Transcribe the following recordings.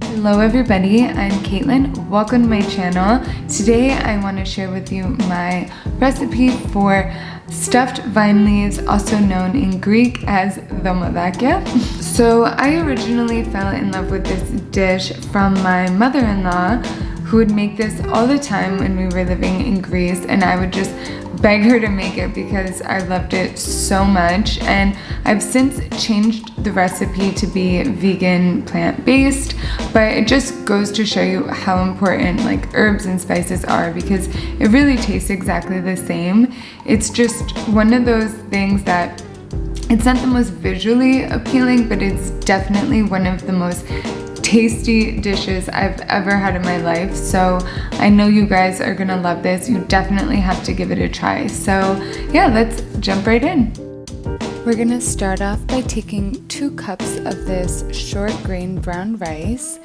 Hello everybody, I'm Caitlin. Welcome to my channel. Today I want to share with you my recipe for stuffed vine leaves, also known in Greek as Dolmadakia. So I originally fell in love with this dish from my mother-in-law, who would make this all the time when we were living in Greece, and I would just beg her to make it because I loved it so much. And I've since changed the recipe to be vegan, plant-based, but it just goes to show you how important like herbs and spices are, because it really tastes exactly the same. It's just one of those things that it's not the most visually appealing, but it's definitely one of the most tasty dishes I've ever had in my life. So I know you guys are gonna love this. You definitely have to give it a try. So yeah, let's jump right in. We're gonna start off by taking 2 cups of this short grain brown rice,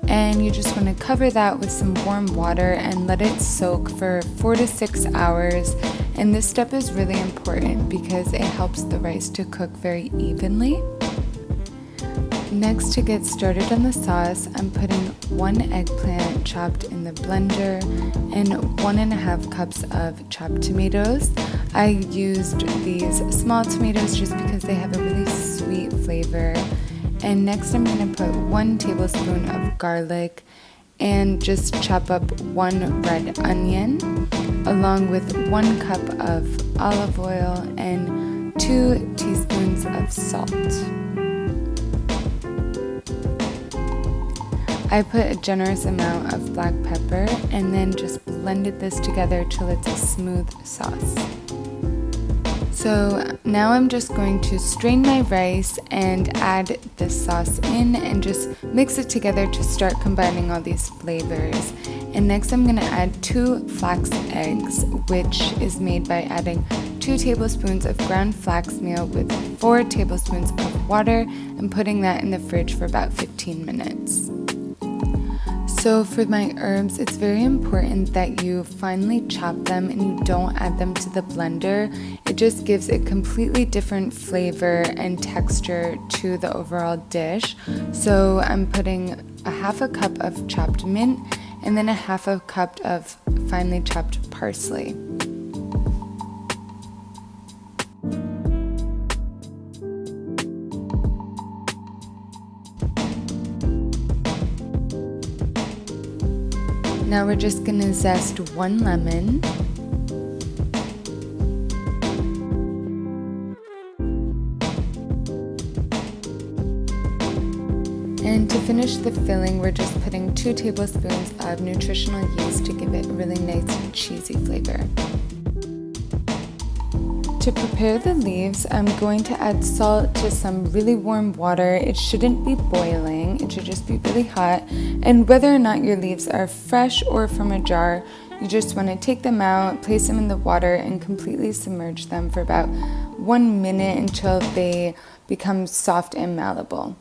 and you just want to cover that with some warm water and let it soak for 4 to 6 hours. And this step is really important because it helps the rice to cook very evenly. Next, to get started on the sauce, I'm putting 1 eggplant chopped in the blender and 1.5 cups of chopped tomatoes. I used these small tomatoes just because they have a really sweet flavor. And next I'm going to put 1 tablespoon of garlic and just chop up 1 red onion, along with 1 cup of olive oil and 2 teaspoons of salt. I put a generous amount of black pepper and then just blended this together till it's a smooth sauce. So now I'm just going to strain my rice and add this sauce in and just mix it together to start combining all these flavors. And next I'm going to add 2 flax eggs, which is made by adding 2 tablespoons of ground flaxmeal with 4 tablespoons of water and putting that in the fridge for about 15 minutes. So for my herbs, it's very important that you finely chop them and you don't add them to the blender. It just gives a completely different flavor and texture to the overall dish. So I'm putting a 1/2 cup of chopped mint and then a 1/2 cup of finely chopped parsley. Now we're just going to zest 1 lemon. And to finish the filling, we're just putting 2 tablespoons of nutritional yeast to give it a really nice and cheesy flavor. To prepare the leaves, I'm going to add salt to some really warm water. It shouldn't be boiling, it should just be really hot. And whether or not your leaves are fresh or from a jar, you just want to take them out, place them in the water, and completely submerge them for about 1 minute until they become soft and malleable.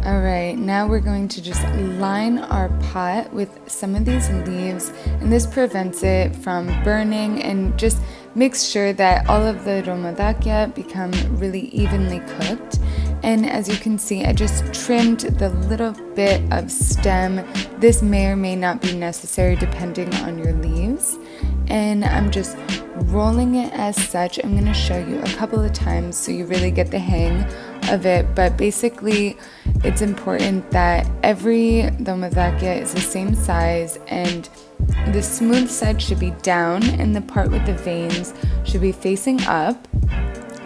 Alright, now we're going to just line our pot with some of these leaves, and this prevents it from burning and just makes sure that all of the dolmadakia become really evenly cooked. And as you can see, I just trimmed the little bit of stem. This may or may not be necessary depending on your leaves. And I'm just rolling it as such. I'm going to show you a couple of times so you really get the hang of it, but basically it's important that every dolmadakia is the same size and the smooth side should be down and the part with the veins should be facing up.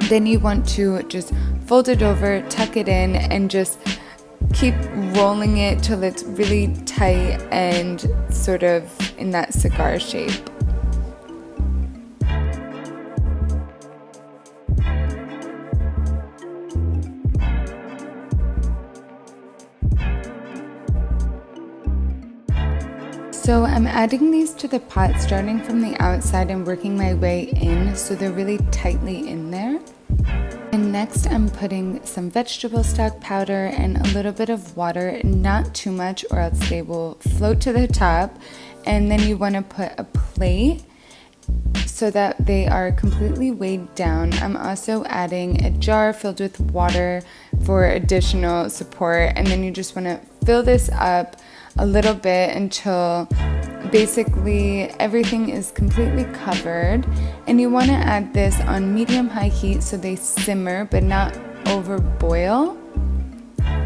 Then you want to just fold it over, tuck it in, and just keep rolling it till it's really tight and sort of in that cigar shape. So I'm adding these to the pot starting from the outside and working my way in so they're really tightly in there. And next I'm putting some vegetable stock powder and a little bit of water, not too much or else they will float to the top. And then you want to put a plate so that they are completely weighed down. I'm also adding a jar filled with water for additional support, and then you just want to fill this up a little bit until basically everything is completely covered. And you want to add this on medium-high heat so they simmer but not over boil.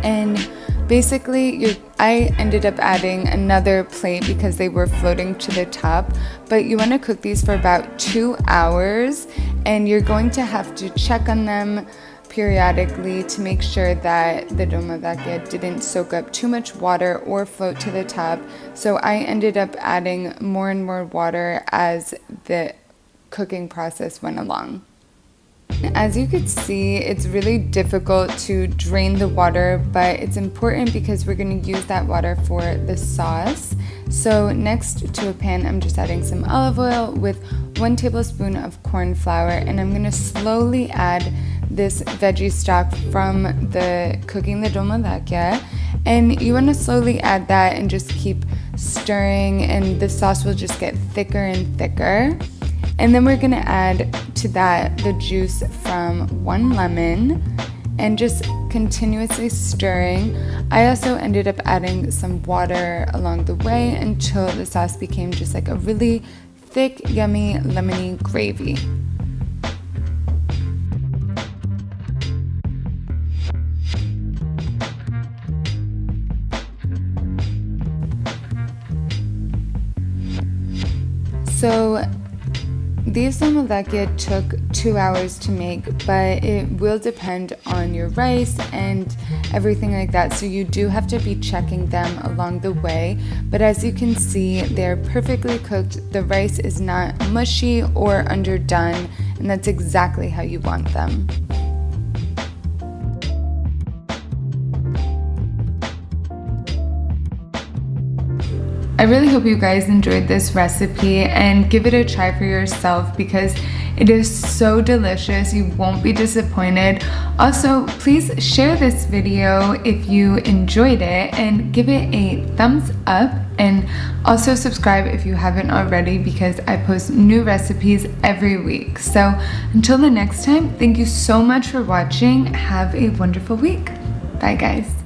And basically I ended up adding another plate because they were floating to the top, but you want to cook these for about 2 hours, and you're going to have to check on them periodically to make sure that the dolmadakia didn't soak up too much water or float to the top. So I ended up adding more and more water as the cooking process went along. As you could see, it's really difficult to drain the water, but it's important because we're going to use that water for the sauce. So next to a pan, I'm just adding some olive oil with 1 tablespoon of corn flour, and I'm going to slowly add this veggie stock from the cooking the dolmadakia. And you want to slowly add that and just keep stirring, and the sauce will just get thicker and thicker. And then we're gonna add to that the juice from 1 lemon and just continuously stirring. I also ended up adding some water along the way until the sauce became just like a really thick, yummy, lemony gravy. So these dolmadakia took 2 hours to make, but it will depend on your rice and everything like that. So you do have to be checking them along the way. But as you can see, they're perfectly cooked. The rice is not mushy or underdone, and that's exactly how you want them. I really hope you guys enjoyed this recipe and give it a try for yourself because it is so delicious. You won't be disappointed. Also, please share this video if you enjoyed it and give it a thumbs up, and also subscribe if you haven't already because I post new recipes every week. So until the next time, thank you so much for watching. Have a wonderful week. Bye guys.